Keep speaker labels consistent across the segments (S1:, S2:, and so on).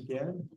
S1: can.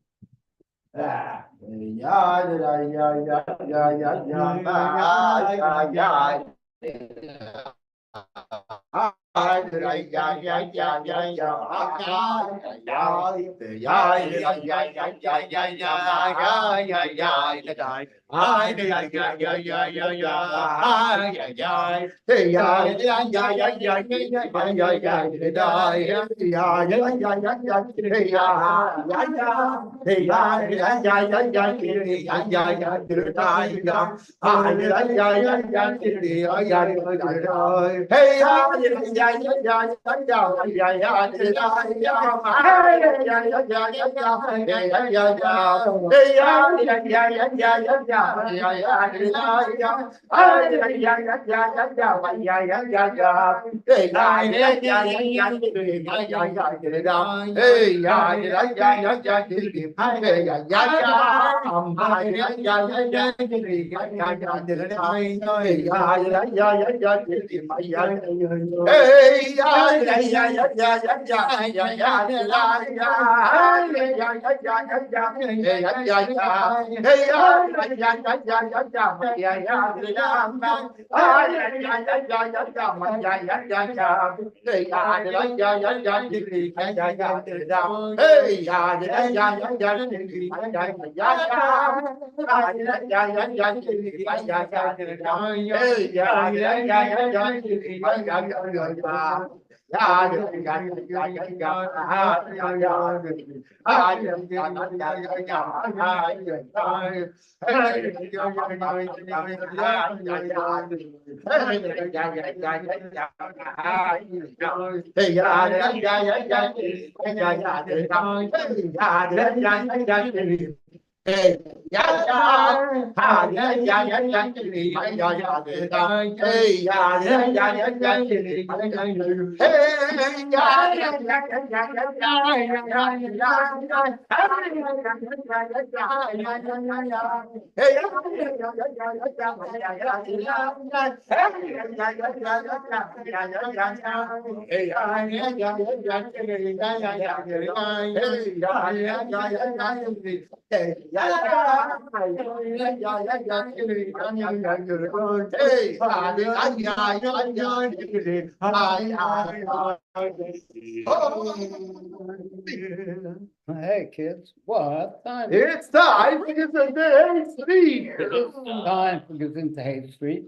S2: Hey kids, what time?
S1: It's time for Gezintahait Street.
S2: It's time for Gezintahait Street.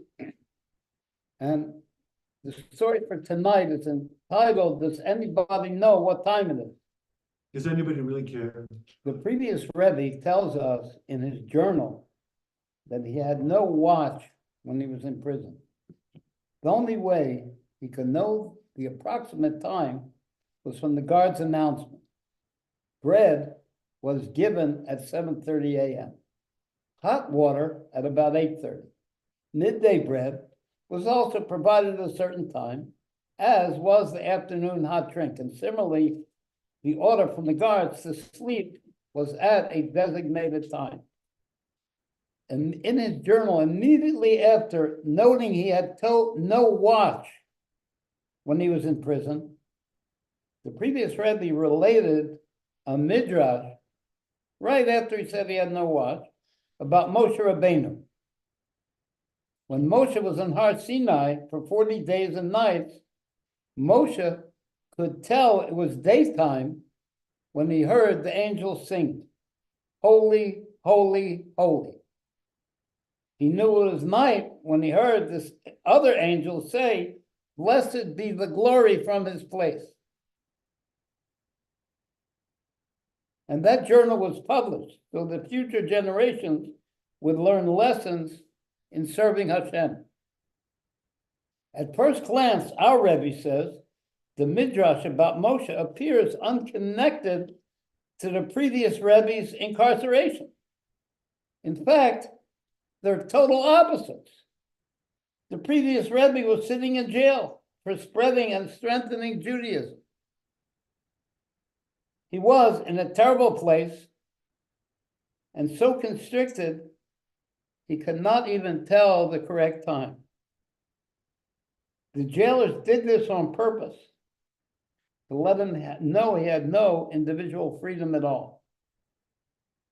S2: And the story for tonight is entitled, Does Anybody Know What Time It Is?
S1: Does anybody really care?
S2: The previous Rebbe tells us in his journal that he had no watch when he was in prison. The only way he could know the approximate time was from the guard's announcement. Bread was given at 7:30 a.m. Hot water at about 8:30. Midday bread was also provided at a certain time, as was the afternoon hot drink. And similarly, the order from the guards to sleep was at a designated time. And in his journal, immediately after noting he had no watch when he was in prison, the previous Rebbe related a midrash right after he said he had no watch about Moshe Rabbeinu. When Moshe was in Har Sinai for 40 days and nights, Moshe could tell it was daytime when he heard the angels sing, "Holy, holy, holy." He knew it was night when he heard this other angel say, "Blessed be the glory from his place." And that journal was published so the future generations would learn lessons in serving Hashem. At first glance, our Rebbe says, the midrash about Moshe appears unconnected to the previous Rebbe's incarceration. In fact, they're total opposites. The previous Rebbe was sitting in jail for spreading and strengthening Judaism. He was in a terrible place and so constricted, he could not even tell the correct time. The jailers did this on purpose to let him know he had no individual freedom at all.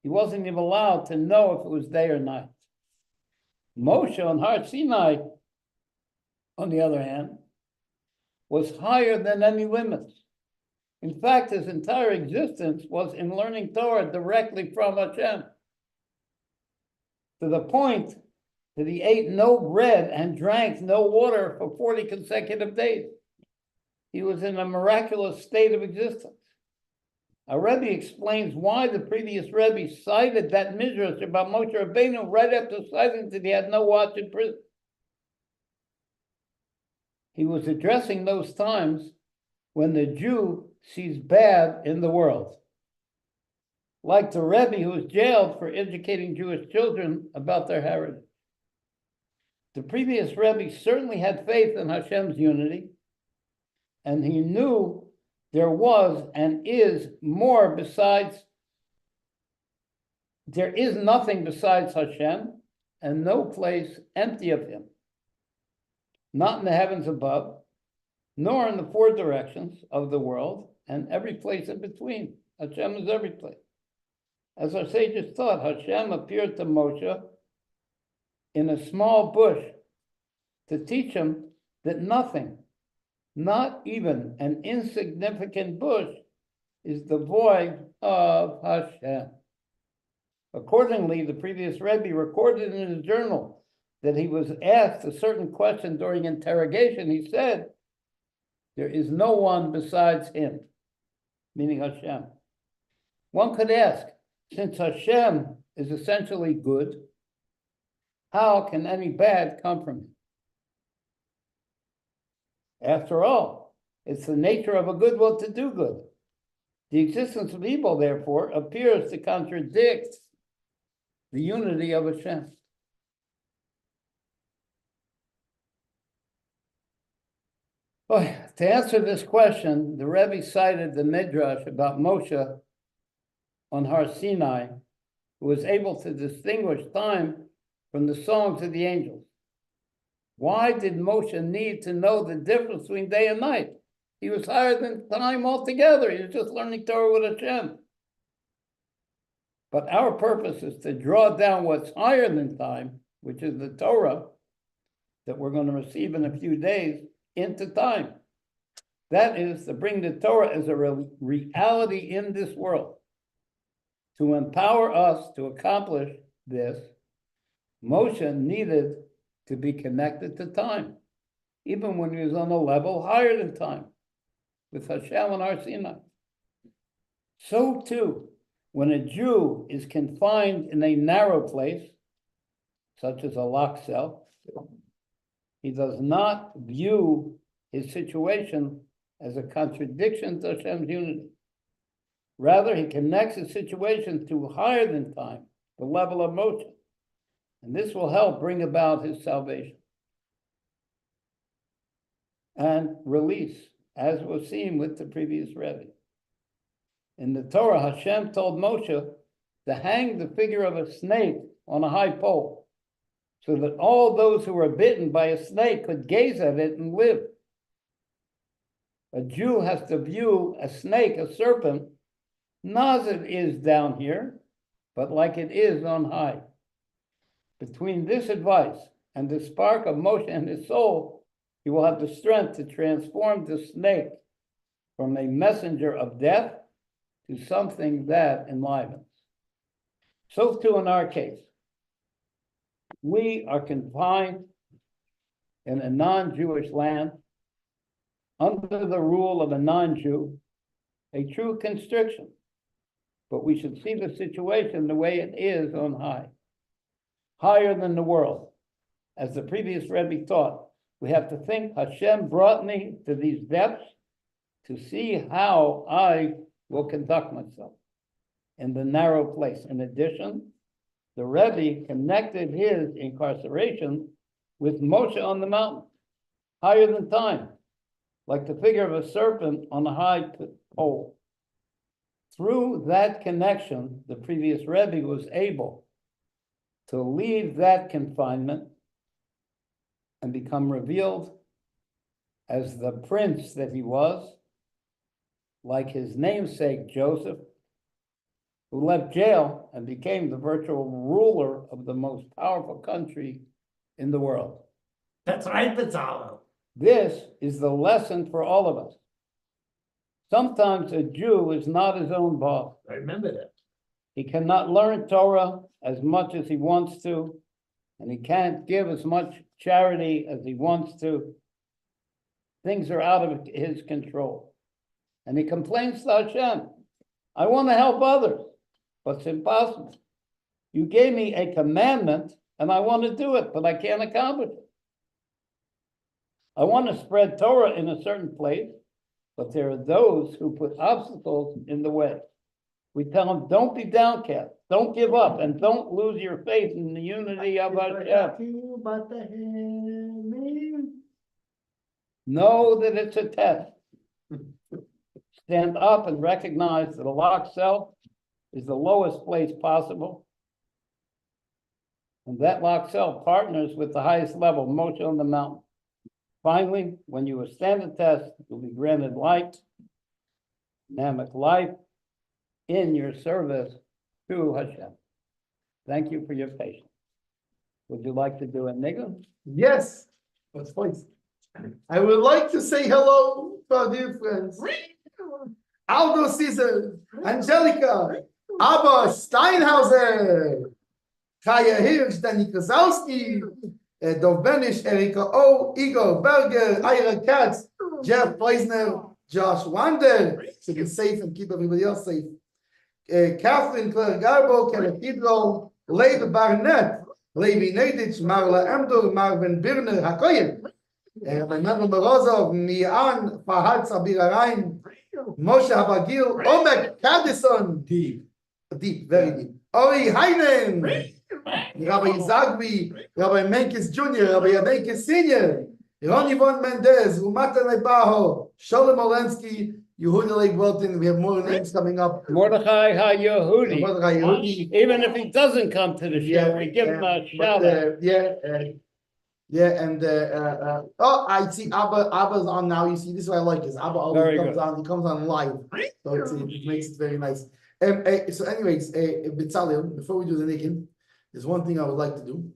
S2: He wasn't even allowed to know if it was day or night. Moshe on Har Sinai, on the other hand, was higher than any limits. In fact, his entire existence was in learning Torah directly from Hashem, to the point that he ate no bread and drank no water for 40 consecutive days. He was in a miraculous state of existence. Our Rebbe explains why the previous Rebbe cited that midrash about Moshe Rabbeinu right after citing that he had no watch in prison. He was addressing those times when the Jew sees bad in the world. Like the Rebbe who was jailed for educating Jewish children about their heritage. The previous Rebbe certainly had faith in Hashem's unity, and he knew there was and is more besides, there is nothing besides Hashem, and no place empty of him. Not in the heavens above, nor in the four directions of the world, and every place in between. Hashem is every place. As our sages taught, Hashem appeared to Moshe in a small bush to teach him that nothing, not even an insignificant bush, is devoid of Hashem. Accordingly, the previous Rebbe recorded in his journal that he was asked a certain question during interrogation. He said, "There is no one besides him," meaning Hashem. One could ask, since Hashem is essentially good, how can any bad come from him? After all, it's the nature of a good will to do good. The existence of evil, therefore, appears to contradict the unity of Hashem. Oh, to answer this question, the Rebbe cited the midrash about Moshe on Har Sinai, who was able to distinguish time from the songs of the angels. Why did Moshe need to know the difference between day and night? He was higher than time altogether. He was just learning Torah with Hashem. But our purpose is to draw down what's higher than time, which is the Torah that we're going to receive in a few days, into time. That is to bring the Torah as a reality in this world. To empower us to accomplish this, Moshe needed to be connected to time, even when he was on a level higher than time, with Hashem on Har Sinai. So too, when a Jew is confined in a narrow place, such as a locked cell, he does not view his situation as a contradiction to Hashem's unity. Rather, he connects his situation to higher than time, the level of Moshe. And this will help bring about his salvation and release, as was seen with the previous Rebbe. In the Torah, Hashem told Moshe to hang the figure of a snake on a high pole, so that all those who were bitten by a snake could gaze at it and live. A Jew has to view a snake, a serpent, not as it is down here, but like it is on high. Between this advice and the spark of Moshe and his soul, he will have the strength to transform the snake from a messenger of death to something that enlivens. So too in our case. We are confined in a non-Jewish land under the rule of a non-Jew, a true constriction. But we should see the situation the way it is on high, higher than the world. As the previous Rebbe taught, we have to think Hashem brought me to these depths to see how I will conduct myself in the narrow place. In addition, the Rebbe connected his incarceration with Moshe on the mountain, higher than time, like the figure of a serpent on a high pole. Through that connection, the previous Rebbe was able to leave that confinement and become revealed as the prince that he was, like his namesake Joseph, who left jail and became the virtual ruler of the most powerful country in the world.
S3: That's right, Bezalel.
S2: This is the lesson for all of us. Sometimes a Jew is not his own boss.
S3: I remember that.
S2: He cannot learn Torah as much as he wants to, and he can't give as much charity as he wants to. Things are out of his control. And he complains to Hashem, I want to help others, but it's impossible. You gave me a commandment, and I want to do it, but I can't accomplish it. I want to spread Torah in a certain place, but there are those who put obstacles in the way. We tell them, don't be downcast, don't give up, and don't lose your faith in the unity of Hashem. Know that it's a test. Stand up and recognize that a locked cell is the lowest place possible. And that locked cell partners with the highest level, Moshe on the mountain. Finally, when you withstand the test, you'll be granted light, dynamic life in your service to Hashem. Thank you for your patience. Would you like to do a niggun?
S1: Yes. What's place? I would like to say hello to our dear friends. Aldo Caesar, Angelica, Abba Steinhauser, Chaya Hirsch, Danny Krasowski, Dov Benish, Erika O, Igor Berger, Ira Katz, Jeff Pleisner, Josh Wander, so be safe and keep everybody else safe. Catherine Claire Garbo, Kenneth Hidro, Levi Barnett, Levi Nedich, Marla Emdur, Marvin Birner, Hakoyen, Menachem Morozov, Mian, Fahad Sabir Arain, Moshe Habagil, Omek Kadison, deep, very deep. Ori Heinen, Rabbi Zagbi, Rabbi Menkes Jr., Rabbi Menkes Sr., Ronnie von Mendez, Umata Nebaho, Sholem Olensky, Yehuda Leib Welton. We have more names coming up.
S2: Mordechai HaYehudi.
S1: Mordechai Yehudi.
S2: Even if he doesn't come to the show, we give him a shout out.
S1: And I see Abba's on now. You see, this is what I like is Abba always comes on. He comes on live, so it makes it very nice. So, anyways, Bezalel, before we do the niggin, there's one thing I would like to do.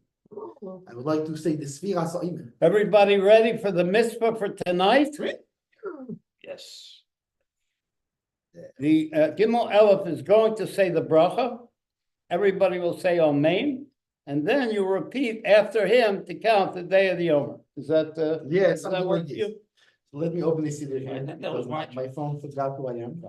S1: I would like to say the Sfira Sa'im.
S2: Everybody ready for the mitzvah for tonight?
S3: Yes.
S2: The Gimel Aleph is going to say the bracha. Everybody will say Amen, and then you repeat after him to count the day of the Omer. Is that
S1: Yes,
S2: does that work for you?
S1: So let me open this here.
S3: That was
S1: My phone forgot who I am.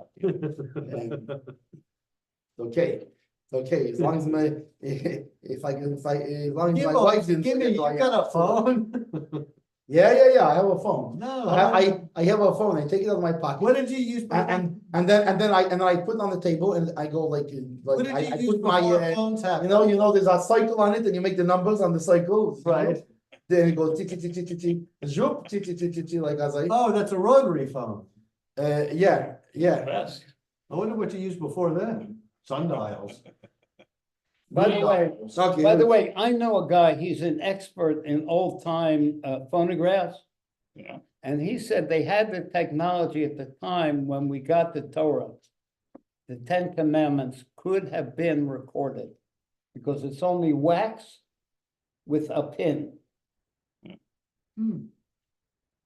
S1: Okay. Okay, as long as my as long as my wife didn't forget who I am.
S3: You got a phone?
S1: Yeah. I have a phone.
S3: No.
S1: I have a phone. I take it out of my pocket.
S3: What did you use?
S1: And then I put it on the table and I go like
S3: What did
S1: I
S3: you use
S1: put my
S3: phones have?
S1: you know there's a cycle on it and you make the numbers on the cycle, right? Then it goes zoop like as I
S3: Oh, that's a rotary phone.
S1: yeah.
S3: I wonder what you used before then. Sundials.
S2: By the way,
S1: Okay.
S2: by the way, I know a guy, he's an expert in old time phonographs.
S3: Yeah.
S2: And he said they had the technology at the time when we got the Torah. The 10 Commandments could have been recorded because it's only wax with a pin. And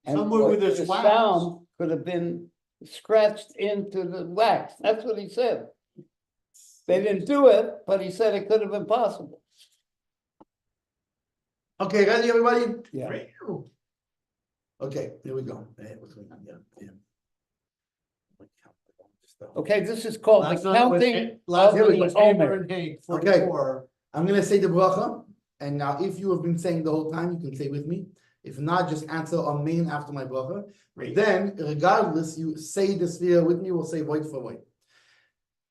S3: Somewhere with this
S2: the
S3: wax.
S2: sound could have been scratched into the wax. That's what he said. They didn't do it, but he said it could have been possible.
S1: Okay, ready everybody?
S2: Yeah.
S1: Okay, here we go. What's going on? Yeah.
S2: Okay, this is called
S3: Last
S2: the
S3: night was
S2: counting
S3: last
S2: of
S3: night was
S2: the
S3: Omer
S2: Omer.
S3: and Hank,
S1: Okay.
S3: 44.
S1: I'm gonna say the bracha, and now if you have been saying the whole time, you can say with me. If not, just answer amen after my bracha. Then, regardless, you say the sphere with me. We'll say word for word.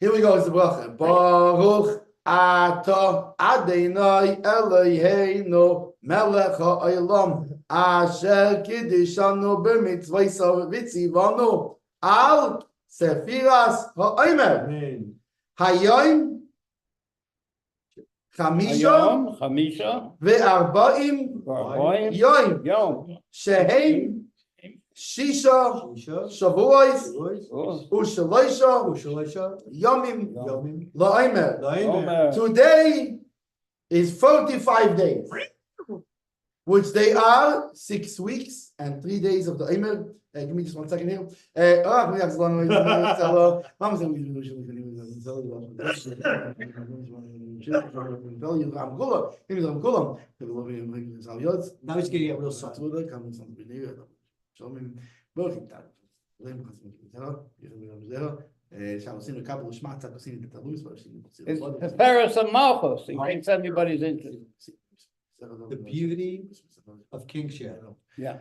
S1: Here we go. It's the bracha. Baruch atah Adonai Eloheinu melech ha'olam asher kiddushanu b'mitzvayso v'tzivanu al sefiras ha'omer
S3: Amen.
S1: hayom chamisha
S2: Hayom, Chamisha,
S1: ve'arba'im
S2: Varboim,
S1: yom
S2: Yom,
S1: shehem Shisha,
S3: Isha,
S1: Shavuos,
S3: Shavuos,
S2: Oh,
S1: Ushalaisha,
S3: Ushalaisha,
S1: Yomim,
S3: Yomim,
S1: La'omer.
S3: Laimer.
S2: Omer.
S1: Today is 45 days, which they are 6 weeks and 3 days of the Omer. Give me just 1 second here.
S3: Now he's getting it real soft.
S2: It's Pfeffer and Malchus, in case anybody's interested.
S3: The beauty of kingship.
S2: Yeah.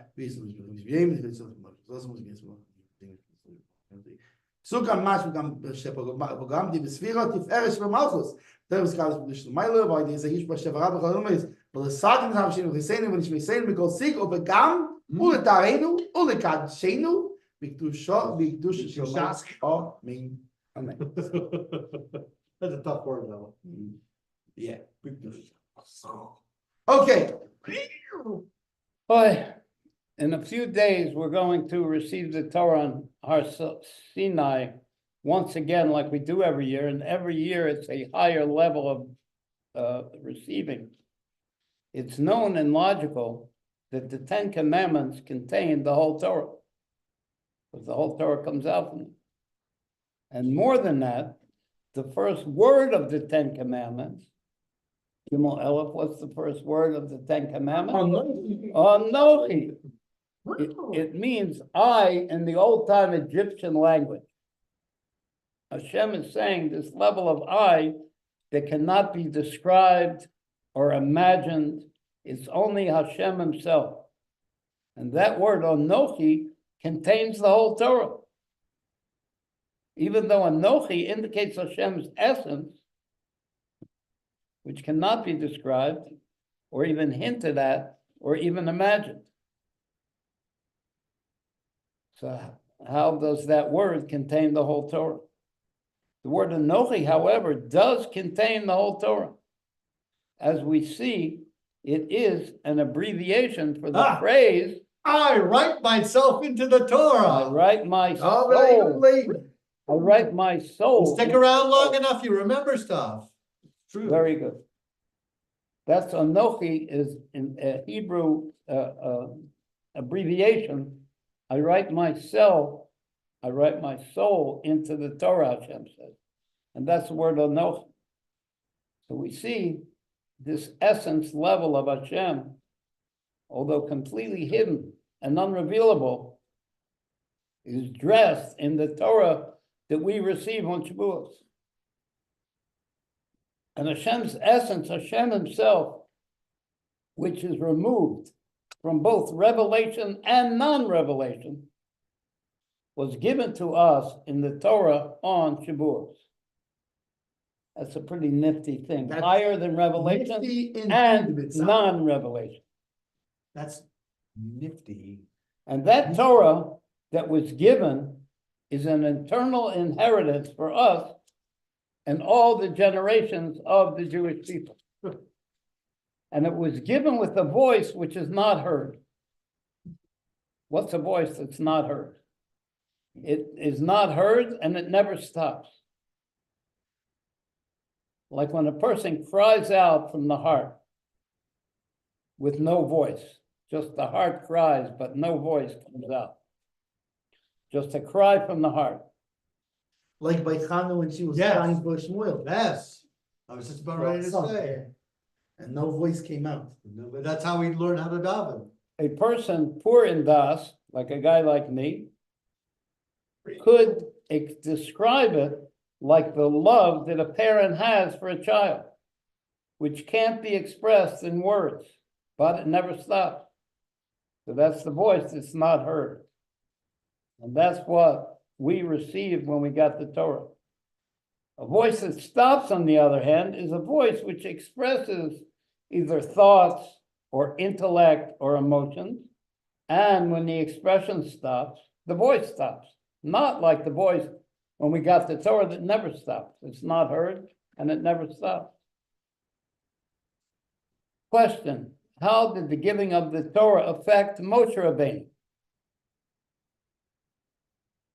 S1: Sukan mas program die Sphäre Tiferet von Malchus. Der ist gerade nicht so Meile, weil dieser hier bei Shevarab Khalom ist. Weil es sagen haben sie noch gesehen, wenn ich mir sehen, because sig ob gam und Tarenu und kad Shenu mit du Shas Amen.
S2: Amen.
S3: That's a tough word though.
S1: Yeah. Okay.
S2: Boy, in a few days, we're going to receive the Torah on Har Sinai once again, like we do every year. And every year it's a higher level of receiving. It's known and logical that the 10 Commandments contain the whole Torah, because the whole Torah comes out from it. And more than that, the first word of the 10 Commandments, Gimel Elef, what's the first word of the 10 Commandments? Anochi. It means I in the old time Egyptian language. Hashem is saying this level of I that cannot be described or imagined. It's only Hashem himself. And that word Anochi contains the whole Torah. Even though Anochi indicates Hashem's essence, which cannot be described or even hinted at or even imagined. So how does that word contain the whole Torah? The word Anochi, however, does contain the whole Torah. As we see, it is an abbreviation for the phrase,
S3: I write myself into the
S2: I
S3: Torah.
S2: write my
S1: Oh, very good,
S2: soul.
S1: lady.
S2: I write my soul.
S3: Stick around long enough, you remember stuff. True.
S2: Very good. That's Anochi is in a Hebrew abbreviation. I write myself, I write my soul into the Torah, Hashem says. And that's the word Anochi. So we see this essence level of Hashem, although completely hidden and unrevealable, is dressed in the Torah that we receive on Shavuos. And Hashem's essence, Hashem himself, which is removed from both revelation and non-revelation, was given to us in the Torah on Shavuos. That's a pretty nifty thing,
S1: That's
S2: higher than revelation
S1: Nifty in
S2: and
S1: itself.
S2: non-revelation.
S3: That's nifty.
S2: And that Torah that was given is an eternal inheritance for us and all the generations of the Jewish people. And it was given with a voice which is not heard. What's a voice that's not heard? It is not heard and it never stops. Like when a person cries out from the heart with no voice, just the heart cries, but no voice comes out. Just a cry from the heart.
S1: Like by Chana when she was
S3: Yes.
S1: crying for Shmuel.
S3: Yes. I was just about ready to say.
S1: And no voice came out.
S3: No, but that's how we learn how to daven.
S2: A person poor in das, like a guy like me, could describe it like the love that a parent has for a child, which can't be expressed in words, but it never stops. So that's the voice that's not heard. And that's what we received when we got the Torah. A voice that stops, on the other hand, is a voice which expresses either thoughts or intellect or emotions. And when the expression stops, the voice stops. Not like the voice when we got the Torah that never stops. It's not heard and it never stops. Question: how did the giving of the Torah affect Moshe Rabbeinu?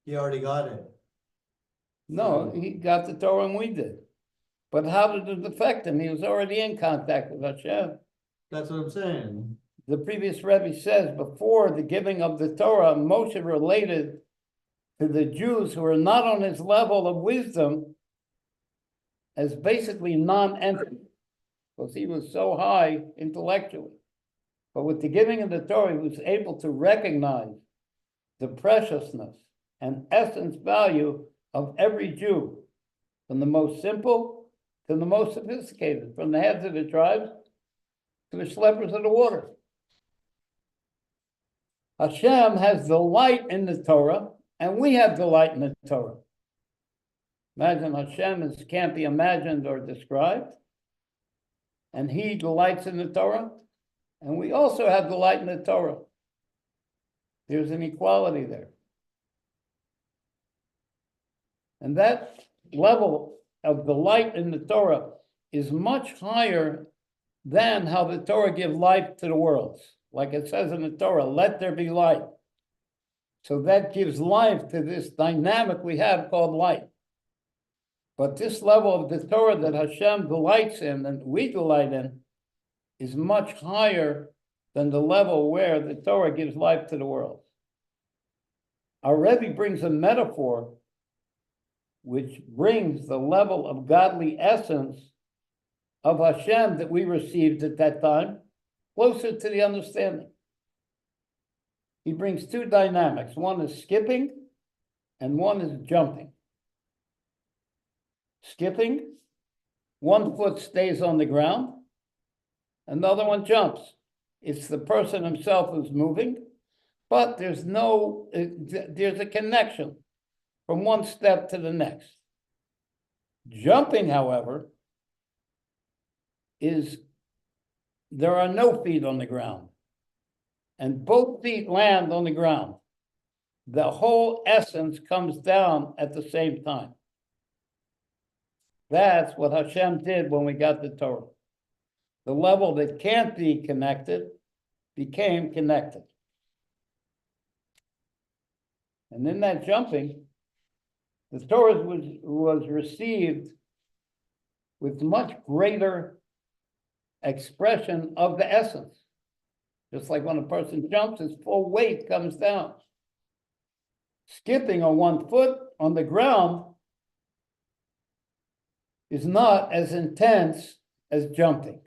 S3: He already got it.
S2: No, he got the Torah and we did. But how did it affect him? He was already in contact with Hashem.
S3: That's what I'm saying.
S2: The previous Rebbe says before the giving of the Torah, Moshe related to the Jews who were not on his level of wisdom as basically non-entity, because he was so high intellectually. But with the giving of the Torah, he was able to recognize the preciousness and essence value of every Jew, from the most simple to the most sophisticated, from the heads of the tribes to the schleppers of the water. Hashem has delight in the Torah, and we have delight in the Torah. Imagine Hashem can't be imagined or described, and he delights in the Torah, and we also have delight in the Torah. There's an equality there. And that level of delight in the Torah is much higher than how the Torah gives life to the worlds. Like it says in the Torah, let there be light. So that gives life to this dynamic we have called light. But this level of the Torah that Hashem delights in and we delight in is much higher than the level where the Torah gives life to the world. Our Rebbe brings a metaphor which brings the level of godly essence of Hashem that we received at that time closer to the understanding. He brings two dynamics. One is skipping and one is jumping. Skipping, one foot stays on the ground, another one jumps. It's the person himself who's moving, but there's a connection from one step to the next. Jumping, however, there are no feet on the ground, and both feet land on the ground. The whole essence comes down at the same time. That's what Hashem did when we got the Torah. The level that can't be connected became connected. And in that jumping, the Torah was received with much greater expression of the essence. Just like when a person jumps, his full weight comes down. Skipping on one foot on the ground is not as intense as jumping.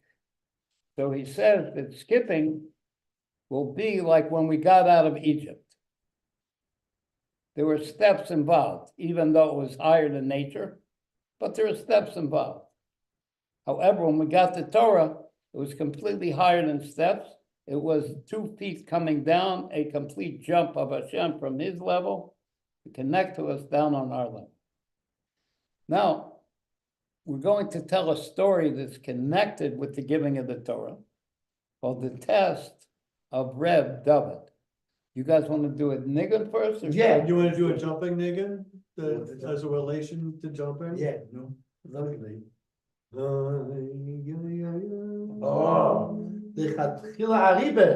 S2: So he says that skipping will be like when we got out of Egypt. There were steps involved, even though it was higher than nature, but there were steps involved. However, when we got the Torah, it was completely higher than steps. It was 2 feet coming down, a complete jump of Hashem from his level to connect to us down on our level. Now, we're going to tell a story that's connected with the giving of the Torah, called the test of Reb David. You guys want to do it niggun first? Or
S3: Yeah, you want to do a jumping niggun as a relation to jumping?
S1: Yeah, no, lovely. לכתחילה הריבה.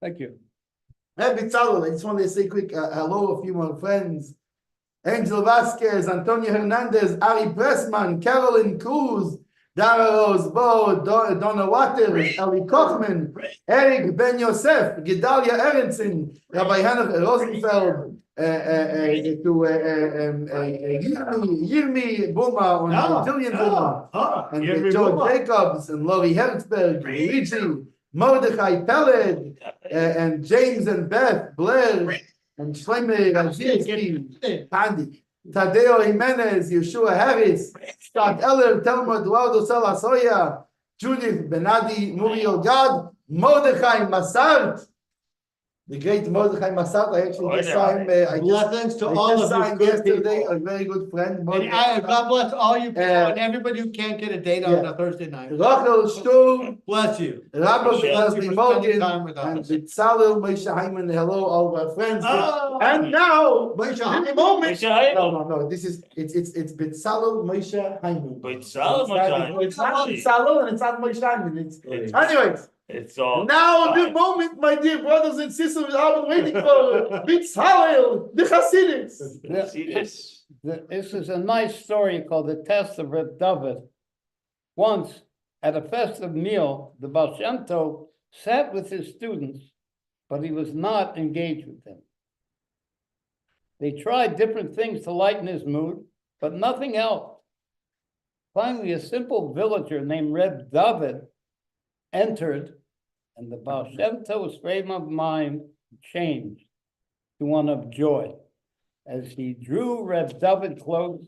S2: Thank you.
S1: Rebbe Tzvi, I just wanted to say quick hello, a few more friends. Angel Vasquez, Antonio Hernandez, Ari Pressman, Carolyn Cruz, Dara Rosbo, Donna Waters, Eli Kochman, Eric Ben Yosef, Gedalia Ehrenson, Rabbi Hannah Rosenfeld, Yirmi Buma, and Julian Buma, and George Jacobs, and Lori Herzberg, Luigi, Mordechai Peled, and James and Beth Blair, and Shlomo Razinski, Pandi, Tadeo Jimenez, Yeshua Harris, Scott Eller, Telma Eduardo Salasoya, Judith Benadi, Muriel Gad, Mordechai Massart, the great Mordechai Massart. I actually just saw him.
S3: Blessings to all of you
S1: yesterday. A very good friend.
S3: And God bless all you people and everybody who can't get a date on a Thursday night.
S1: Rachel Sturm,
S3: Bless you.
S1: Rabbi Leslie Morgan,
S3: Time with
S1: and
S3: us.
S1: Bitzalel Moshe Hyman. Hello, all of our friends.
S3: Oh.
S1: And now,
S3: Moshe
S1: this
S3: Hyman.
S1: moment.
S4: Moshe Hyman.
S1: No. This is it's Bitzalel Moshe Hyman.
S4: Bitzalel Moshe Hyman.
S1: It's not Bitzalel and it's not Moshe Hyman. Anyways.
S4: It's all.
S1: Now the moment, my dear brothers and sisters, I've been waiting for. Bitzalel, the Chassidus.
S4: See this.
S2: This is a nice story called The Test of Reb David. Once, at a festive meal, the Baal Shem Tov sat with his students, but he was not engaged with them. They tried different things to lighten his mood, but nothing helped. Finally, a simple villager named Reb David entered, and the Baal Shem Tov's frame of mind changed to one of joy. As he drew Reb David close,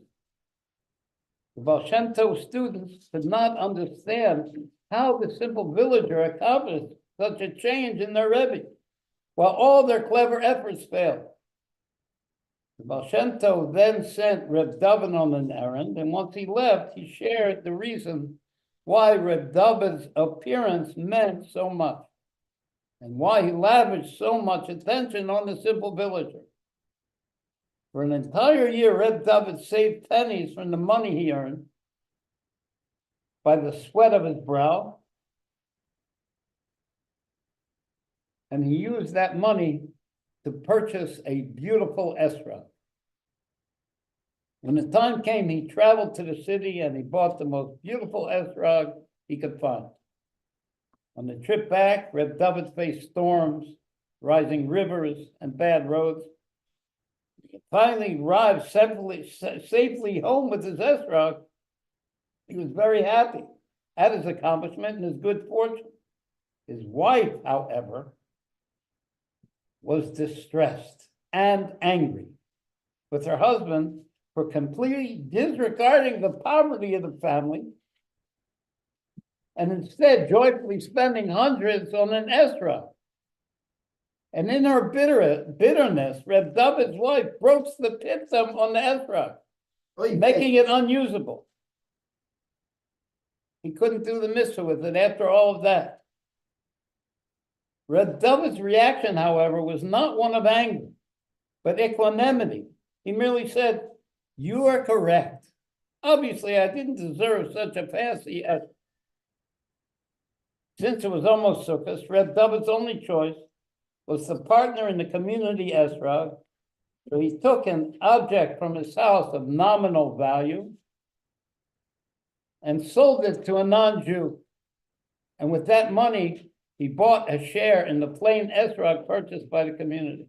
S2: the Baal Shem Tov students could not understand how the simple villager accomplished such a change in their Rebbe, while all their clever efforts failed. The Baal Shem Tov then sent Reb David on an errand, and once he left, he shared the reason why Reb David's appearance meant so much, and why he lavished so much attention on the simple villager. For an entire year, Reb David saved pennies from the money he earned by the sweat of his brow, and he used that money to purchase a beautiful esrog. When the time came, he traveled to the city and he bought the most beautiful esrog he could find. On the trip back, Reb David faced storms, rising rivers, and bad roads. He finally arrived safely home with his esrog. He was very happy at his accomplishment and his good fortune. His wife, however, was distressed and angry with her husband for completely disregarding the poverty of the family and instead joyfully spending hundreds on an esrog. And in her bitterness, Reb David's wife broached the pitham on the esrog, making it unusable. He couldn't do the mitzvah with it after all of that. Reb David's reaction, however, was not one of anger, but equanimity. He merely said, "You are correct. Obviously, I didn't deserve such a fancy esrog." Since it was almost Sukkot, Reb David's only choice was to partner in the community esrog. So he took an object from his house of nominal value and sold it to a non-Jew. And with that money, he bought a share in the plain esrog purchased by the community.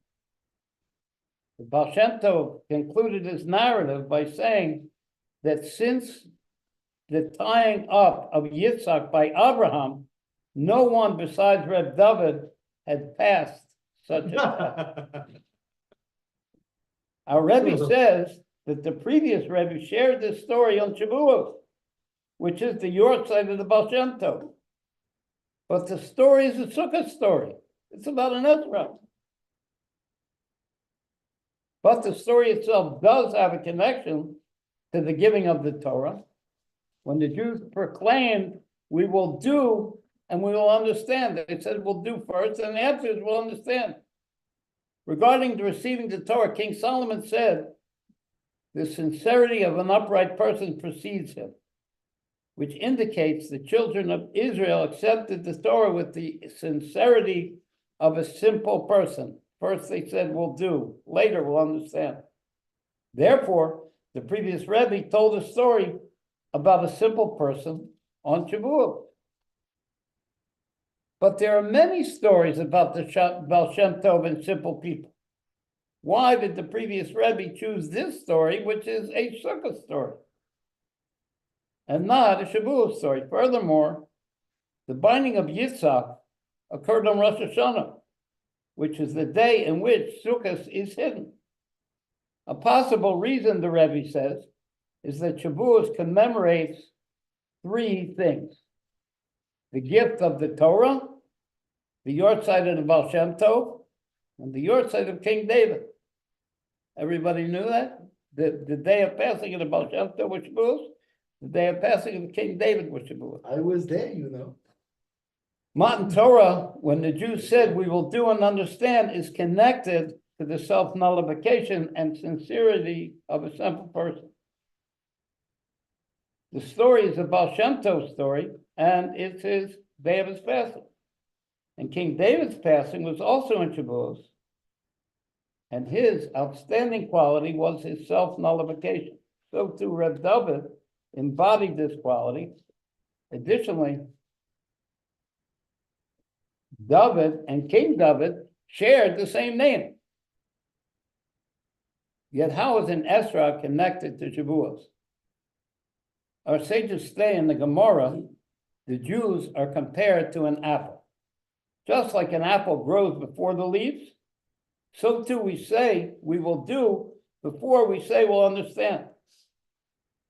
S2: The Baal Shem Tov concluded his narrative by saying that since the tying up of Yitzhak by Abraham, no one besides Reb David had passed such a test. Our Rebbe says that the previous Rebbe shared this story on Shavuot, which is the yortzeit of the Baal Shem Tov. But the story is a Sukkot story. It's about an esrog. But the story itself does have a connection to the giving of the Torah. When the Jews proclaimed, "We will do and we will understand," they said, "We'll do first, and afterwards we'll understand." Regarding the receiving the Torah, King Solomon said, "The sincerity of an upright person precedes him," which indicates the children of Israel accepted the Torah with the sincerity of a simple person. First they said, "We'll do," later we'll understand. Therefore, the previous Rebbe told a story about a simple person on Shavuot. But there are many stories about the Baal Shem Tov and simple people. Why did the previous Rebbe choose this story, which is a Sukkot story, and not a Shavuot story? Furthermore, the binding of Yitzhak occurred on Rosh Hashanah, which is the day in which Sukkot is hidden. A possible reason, the Rebbe says, is that Shavuot commemorates three things: the gift of the Torah, the yortzeit of the Baal Shem Tov, and the yortzeit of King David. Everybody knew that? The day of passing of the Baal Shem Tov was Shavuot. The day of passing of King David was Shavuot.
S1: I was there, you know.
S2: Matan Torah, when the Jews said, "We will do and understand," is connected to the self-nullification and sincerity of a simple person. The story is a Baal Shem Tov story, and it's his day of his passing. And King David's passing was also in Shavuot, and his outstanding quality was his self-nullification. So too, Reb David embodied this quality. Additionally, David and King David shared the same name. Yet how is an esrog connected to Shavuot? Our sages say in the Gemara, the Jews are compared to an apple. Just like an apple grows before the leaves, so too we say we will do before we say we'll understand.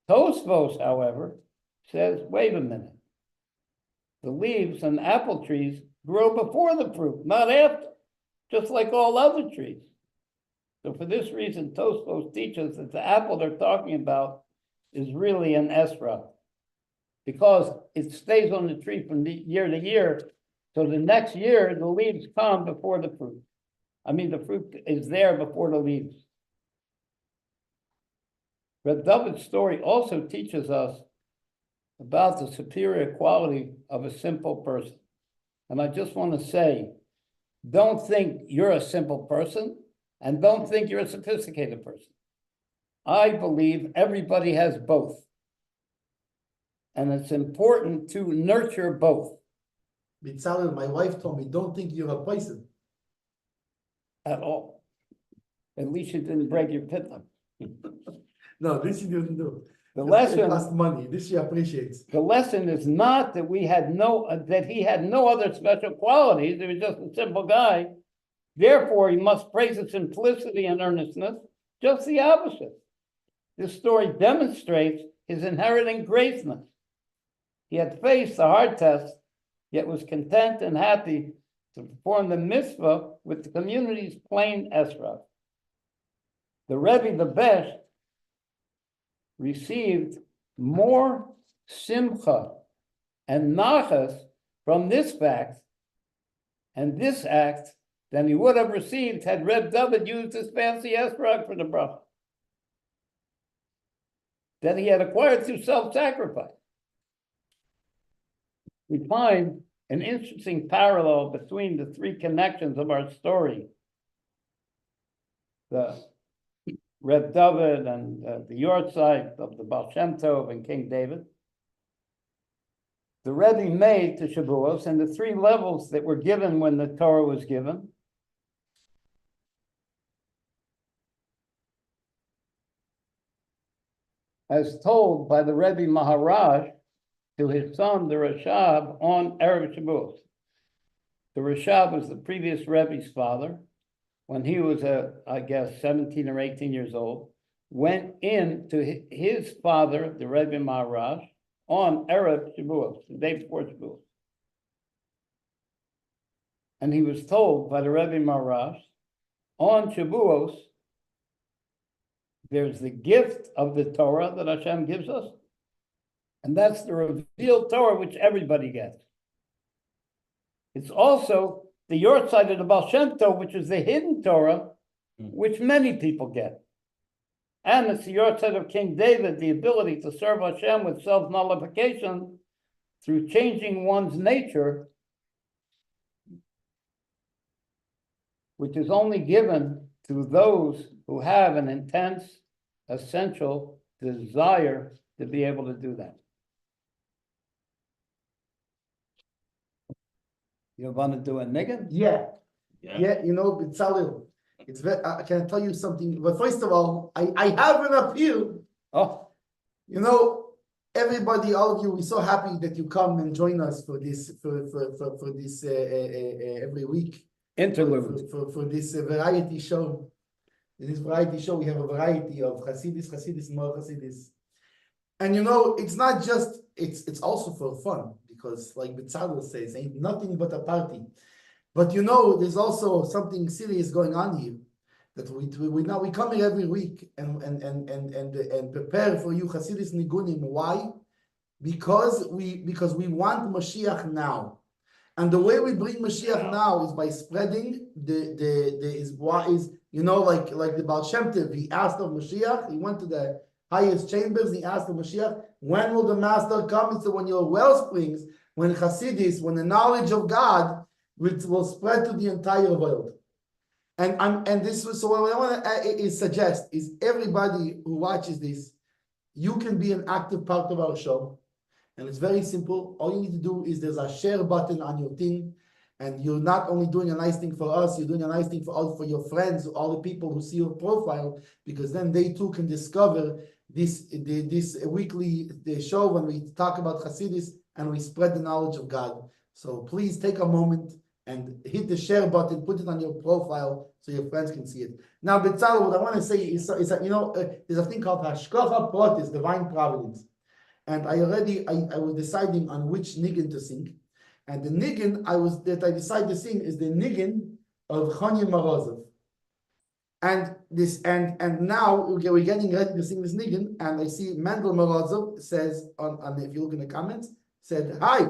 S2: Tosfos, however, says, wait a minute. The leaves and apple trees grow before the fruit, not after, just like all other trees. So for this reason, Tosfos teaches that the apple they're talking about is really an esrog, because it stays on the tree from year to year. So the next year, the leaves come before the fruit. I mean, the fruit is there before the leaves. Reb David's story also teaches us about the superior quality of a simple person. And I just want to say don't think you're a simple person and don't think you're a sophisticated person. I believe everybody has both. And it's important to nurture both.
S1: Bitzalel, my wife told me, don't think you're a person.
S2: At all. At least you didn't break your pitlock.
S1: No, this she didn't do.
S2: The
S1: It
S2: lesson,
S1: cost money. This she appreciates.
S2: the lesson is not that he had no other special qualities. He was just a simple guy. Therefore, he must praise his simplicity and earnestness. Just the opposite. This story demonstrates his inherent graceness. He had faced the hard test, yet was content and happy to perform the mitzvah with the community's plain esrog. The Rebbe, the best, received more simcha and nachas from this fact and this act than he would have received had Reb David used his fancy esrog for the bracha that he had acquired through self-sacrifice. We find an interesting parallel between the three connections of our story. The Reb David and the Yortzeit of the Baal Shem Tov and King David. The Rebbe made to Shavuos and the three levels that were given when the Torah was given. As told by the Rebbe Maharaj to his son, the Rashab, on Erev Shavuos. The Rashab was the previous Rebbe's father. When he was, I guess, 17 or 18 years old, went in to his father, the Rebbe Maharaj, on Erev Shavuos, the day before Shavuos. And he was told by the Rebbe Maharaj, on Shavuos, there's the gift of the Torah that Hashem gives us, and that's the revealed Torah which everybody gets. It's also the Yortzeit of the Baal Shem Tov, which is the hidden Torah, which many people get. And it's the Yortzeit of King David, the ability to serve Hashem with self-nullification through changing one's nature, which is only given to those who have an intense, essential desire to be able to do that. You want to do a niggun?
S1: Yeah. You know, Bitzalel, it's very, can I tell you something? But first of all, I have an appeal.
S2: Oh,
S1: You know, everybody, all of you, we're so happy that you come and join us for this, for this every week.
S2: interlude.
S1: For this variety show. In this variety show, we have a variety of Chassidus, more Chassidus. And you know, it's not just, it's also for fun, because like Bitzalel says, ain't nothing but a party. But you know, there's also something serious going on here. That we come here every week and prepare for you Chassidus Nigunim. Why? Because we want Mashiach now. And the way we bring Mashiach now is by spreading you know, like the Baal Shem Tov, he asked of Mashiach, he went to the highest chambers, he asked of Mashiach, when will the Master come? He said, when your well springs, when Chassidus, when the knowledge of God will spread to the entire world. And this was, so what I want to suggest is everybody who watches this, you can be an active part of our show. And it's very simple. All you need to do is there's a share button on your thing. And you're not only doing a nice thing for us, you're doing a nice thing for your friends, all the people who see your profile, because then they too can discover this weekly show when we talk about Chassidus and we spread the knowledge of God. So please take a moment and hit the share button, put it on your profile so your friends can see it. Now, Bitzalel, what I want to say is that, you know, there's a thing called Hashkacha Pratis, divine providence. And I was deciding on which niggin to sing. And the niggin I decided to sing is the niggin of Chanya Morozov. And now we're getting ready to sing this niggin, and I see Mendel Morozov says on if you look in the comments, said hi.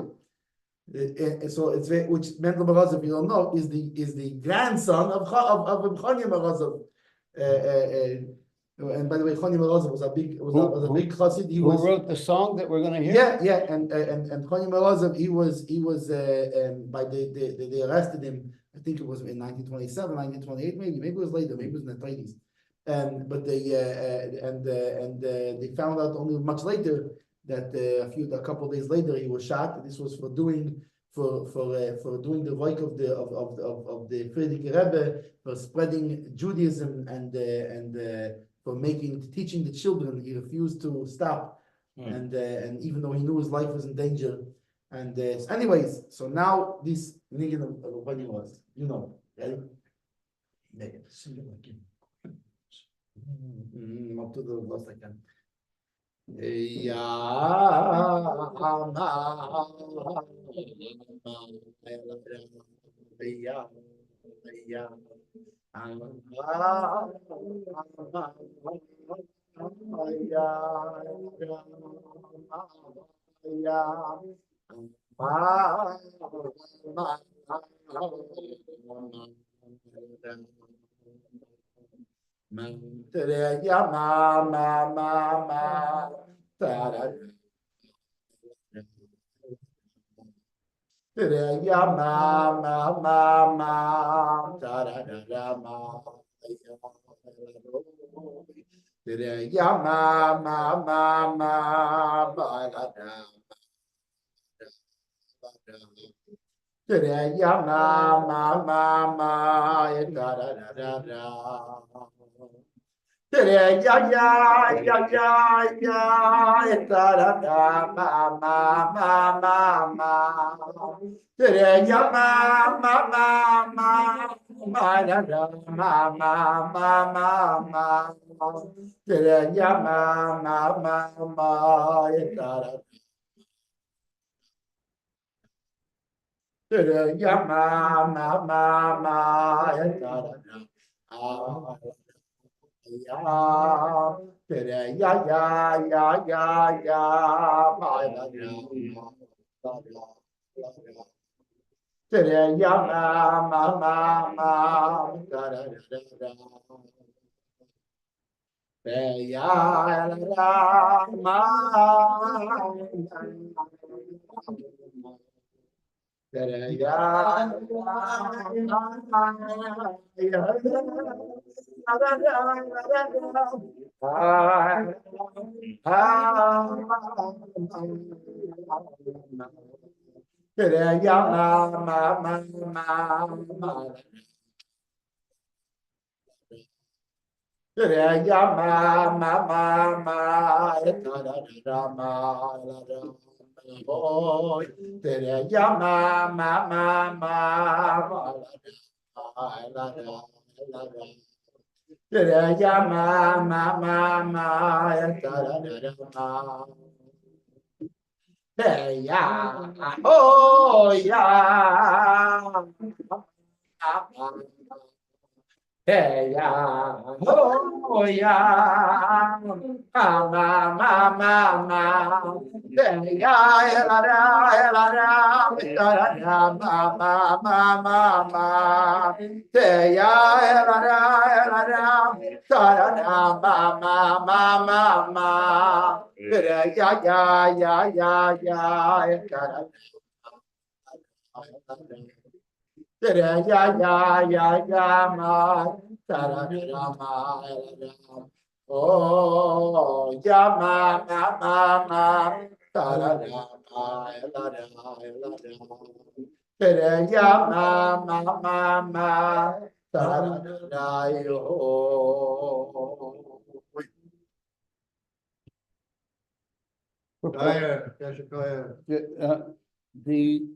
S1: So it's which Mendel Morozov, if you don't know, is the grandson of Chanya Morozov. And by the way, Chanya Morozov was a big chassid. Who
S2: wrote the song that we're going to hear?
S1: And Chanya Morozov, he was by they arrested him think it was in 1927, 1928, maybe it was later, maybe it was in the 30s. But they found out only much later that a couple of days later he was shot. This was for doing the work of the Friedrich Rebbe, for spreading Judaism and for teaching the children. He refused to stop, and even though he knew his life was in danger. And anyways, so now this nigga when he was, right? Up to the last second.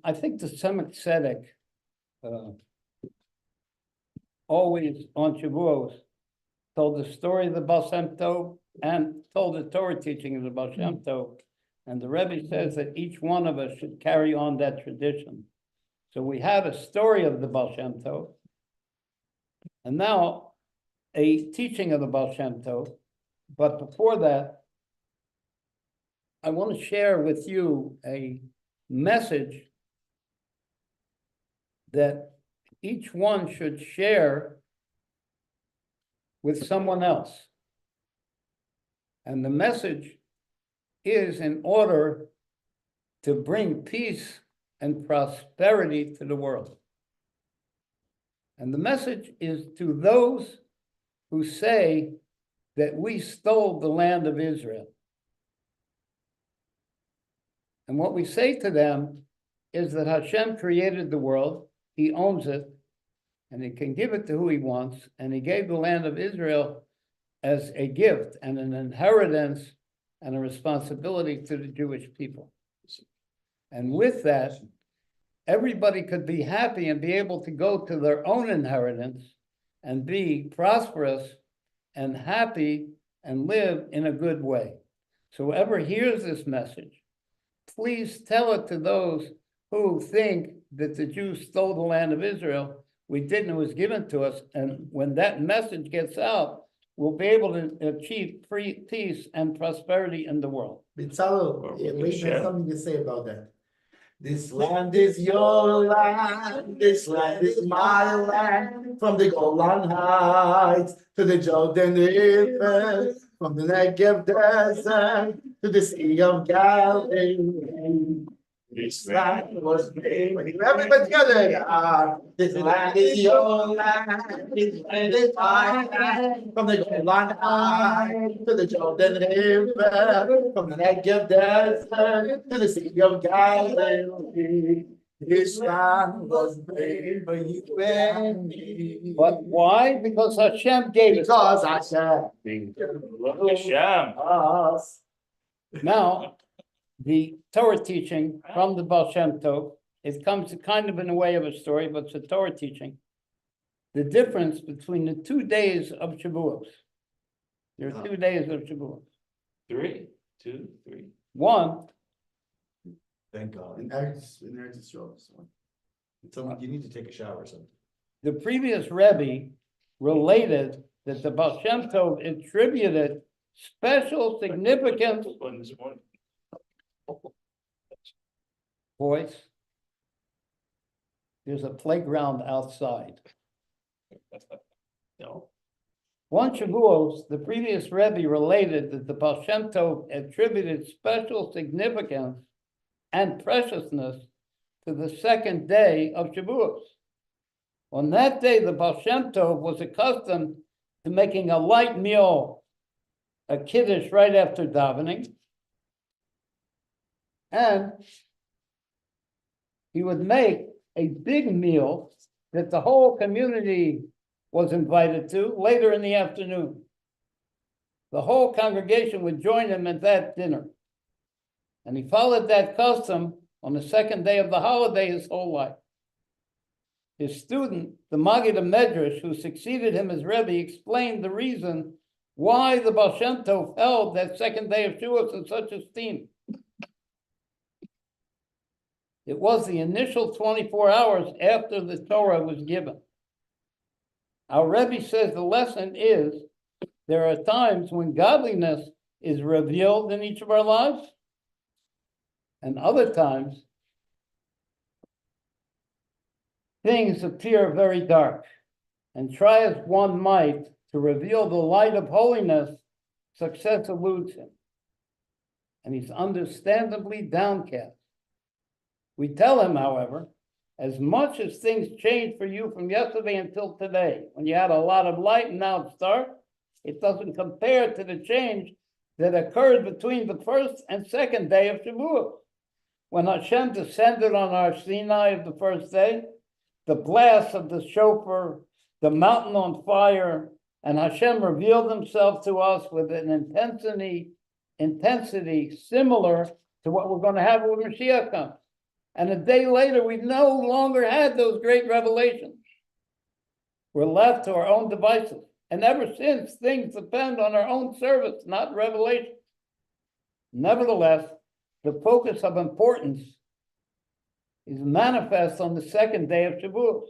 S2: I think the Tzemach Tzedek always on Shavuos told the story of the Baal Shem Tov and told the Torah teaching of the Baal Shem Tov. And the Rebbe says that each one of us should carry on that tradition. So we have a story of the Baal Shem Tov, and now a teaching of the Baal Shem Tov. But before that, I want to share with you a message that each one should share with someone else. And the message is in order to bring peace and prosperity to the world. And the message is to those who say that we stole the land of Israel. And what we say to them is that Hashem created the world, he owns it, and he can give it to who he wants, and he gave the land of Israel as a gift and an inheritance and a responsibility to the Jewish people. And with that, everybody could be happy and be able to go to their own inheritance and be prosperous and happy and live in a good way. So whoever hears this message, please tell it to those who think that the Jews stole the land of Israel. We didn't, it was given to us. And when that message gets out, we'll be able to achieve peace and prosperity in the world.
S1: Bitzalo, Lee has something to say about that. This land is your land, this land is my land, from the Golan Heights to the Jordan River, from the Negev Desert to the Sea of Galilee. This land was made. Everybody together. This land is your land. This land is my land. From the Golan Heights to the Jordan River, from the Negev Desert to the Sea of Galilee. This land was made for you and me.
S2: But why? Because Hashem gave it.
S1: Because Hashem. Us.
S2: Now, the Torah teaching from the Baal Shem Tov, it comes kind of in a way of a story, but it's a Torah teaching. The difference between the 2 days of Shavuos. There are 2 days of Shavuos.
S4: 3, 2, 3.
S2: One,
S1: Thank God. In Eretz Yisrael. You need to take a shower or something.
S2: the previous Rebbe related that the Baal Shem Tov attributed special significance.
S4: One this morning.
S2: Boys, there's a playground outside.
S4: No.
S2: One Shavuos, the previous Rebbe related that the Baal Shem Tov attributed special significance and preciousness to the second day of Shavuos. On that day, the Baal Shem Tov was accustomed to making a light meal, a kiddush right after davening, and he would make a big meal that the whole community was invited to later in the afternoon. The whole congregation would join him at that dinner. And he followed that custom on the second day of the holiday his whole life. His student, the Maggid of Medrash, who succeeded him as Rebbe, explained the reason why the Baal Shem Tov held that second day of Shavuos in such esteem. It was the initial 24 hours after the Torah was given. Our Rebbe says the lesson is there are times when godliness is revealed in each of our lives, and other times things appear very dark. And try as one might to reveal the light of holiness, success eludes him. And he's understandably downcast. We tell him, however, as much as things change for you from yesterday until today, when you had a lot of light and now it's dark, it doesn't compare to the change that occurred between the first and second day of Shavuot. When Hashem descended on our Sinai of the first day, the blast of the shofar, the mountain on fire, and Hashem revealed himself to us with an intensity similar to what we're going to have when Mashiach comes. And a day later, we no longer had those great revelations. We're left to our own devices. And ever since, things depend on our own service, not revelation. Nevertheless, the focus of importance is manifest on the second day of Shavuot.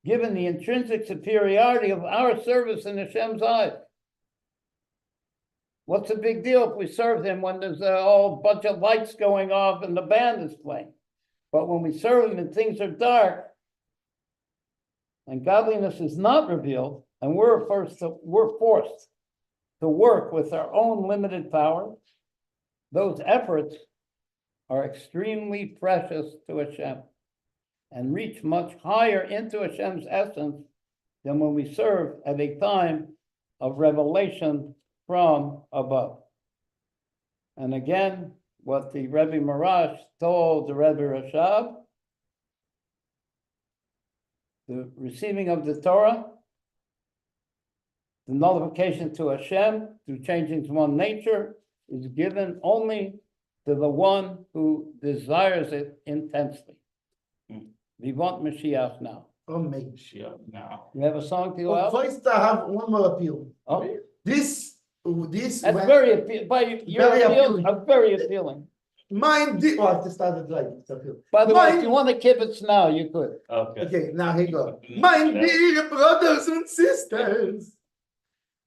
S2: Given the intrinsic superiority of our service in Hashem's eyes. What's the big deal if we serve him when there's a whole bunch of lights going off and the band is playing? But when we serve him and things are dark and godliness is not revealed, and we're forced to work with our own limited power, those efforts are extremely precious to Hashem. and reach much higher into Hashem's essence than when we serve at a time of revelation from above. And again, what the Rebbe Marash told the Rebbe Rashab, the receiving of the Torah, the nullification to Hashem through changing to one nature is given only to the one who desires it intensely. We want Mashiach now.
S4: Mashiach now.
S2: You have a song to go
S1: But
S2: out?
S1: first, I have one more appeal.
S2: Oh,
S1: This,
S2: that's
S1: when-
S2: very appealing. By your
S1: Very
S2: appeal,
S1: appealing.
S2: very appealing.
S1: Mine did. Oh, I have to start it right. It's appeal.
S2: By the way, if
S1: Mine-
S2: you want to kibitz now, you could.
S4: Okay.
S1: Okay, now here you go. My dear brothers and sisters,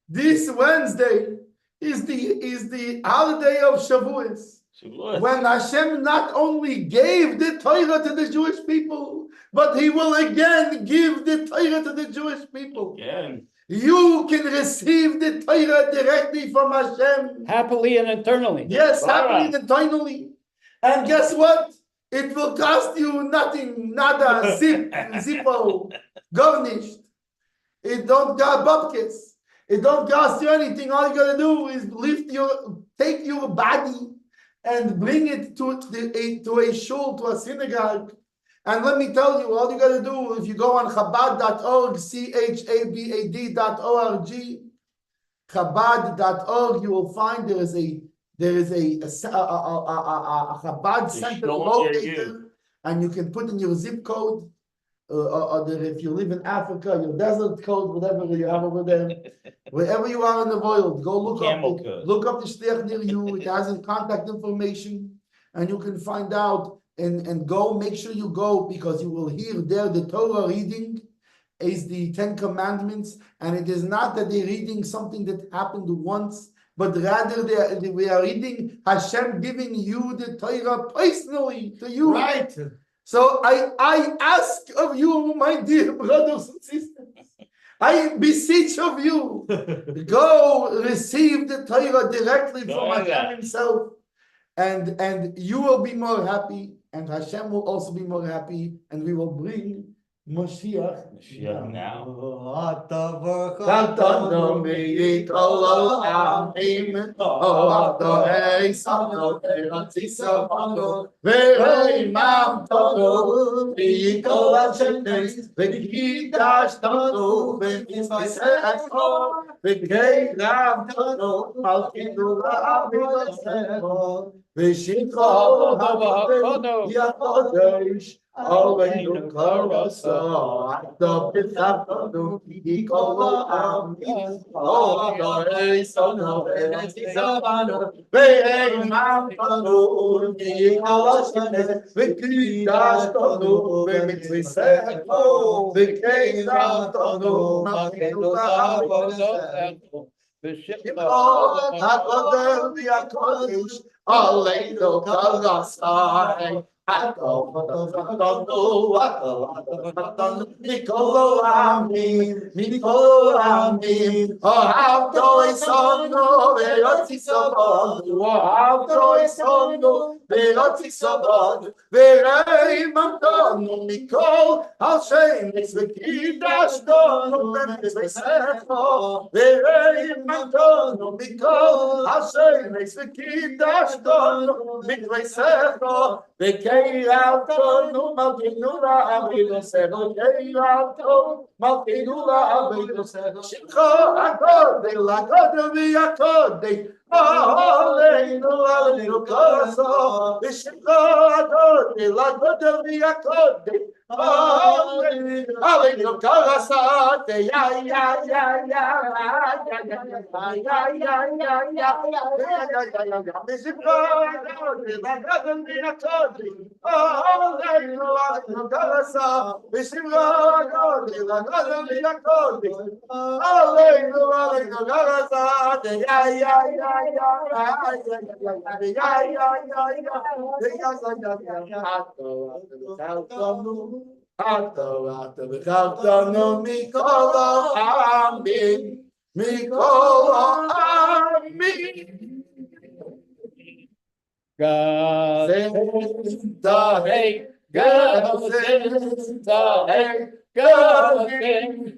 S1: this Wednesday is the holiday of Shavuos,
S4: Shavuos.
S1: when Hashem not only gave the Torah to the Jewish people, but He will again give the Torah to the Jewish people.
S4: Again.
S1: You can receive the Torah directly from Hashem.
S2: Happily and eternally.
S1: Yes,
S4: Torah.
S1: happily and eternally. And guess what? It will cost you nothing, nada, zippo, garnished. It don't got bupkis. It don't cost you anything. All you gotta do is take your body and bring it to a shul, to a synagogue. And let me tell you, all you gotta do, if you go on Chabad.org, Chabad.org, Chabad.org, you will find there is a Chabad center located, and you can put in your zip code, if you live in Africa, your desert code, whatever you have over there, wherever you are in the world, go look
S4: Camel
S1: up
S4: code.
S1: look up the shliach near you. It has his contact information, and you can find out and go. Make sure you go, because you will hear there the Torah reading is the 10 Commandments, and it is not that they're reading something that happened once, but rather we are reading Hashem giving you the Torah personally to you.
S3: Right.
S1: So I ask of you, my dear brothers and sisters, I beseech of you, go receive the Torah directly from Hashem Himself, and you will be more happy, and Hashem will also be more happy, and we will bring Mashiach.
S4: Mashiach now.
S1: Aleinu karaso, the Pfeffer, he kolo amin, oh, the sono, Ezizabano, ve'ei mamtanu, he kalashane, ve'kidash tanu, ve'mitzvisecho, ve'keirav tanu, makenu la'avosecho, ve'shimon ha'kodem v'yakodesh, Aleinu karasai, Mikolo Amin, oh how joy sono, ve'otzi sobod, oh how joy sono, ve'otzi sobod, ve'rei mamtonu mikol, Hashem mitzvah dono, ve'mitzvah ve'rei mamtonu mikol, Hashem mitzvah dono, mitzvah Ve'keirauto, malkinula avilosecho, keirauto, malkinula avilosecho, Shimcho akode, lakode v'yakode, Aleinu, aleinu koso, Shimcho akode, lakode v'yakode, Aleinu korasate, ya ya ya ya ya ya ya ya ya ya ya ya, Shimcho akode, lakode v'yakode. Aleinu, aleinu karasa, v'shimra akode, lakode v'yakode. Aleinu, aleinu karasa, ya ya ya ya ya ya ya ya mikolo amin, mikolo amin.
S2: Gezintahait, Gezintahait, Gezintahait.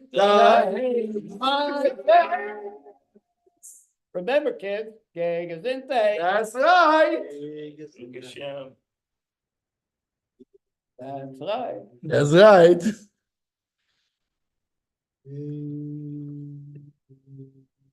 S2: Remember, kids, Gezintahait.
S1: That's right.
S4: Hashem.
S2: That's right.
S1: That's right.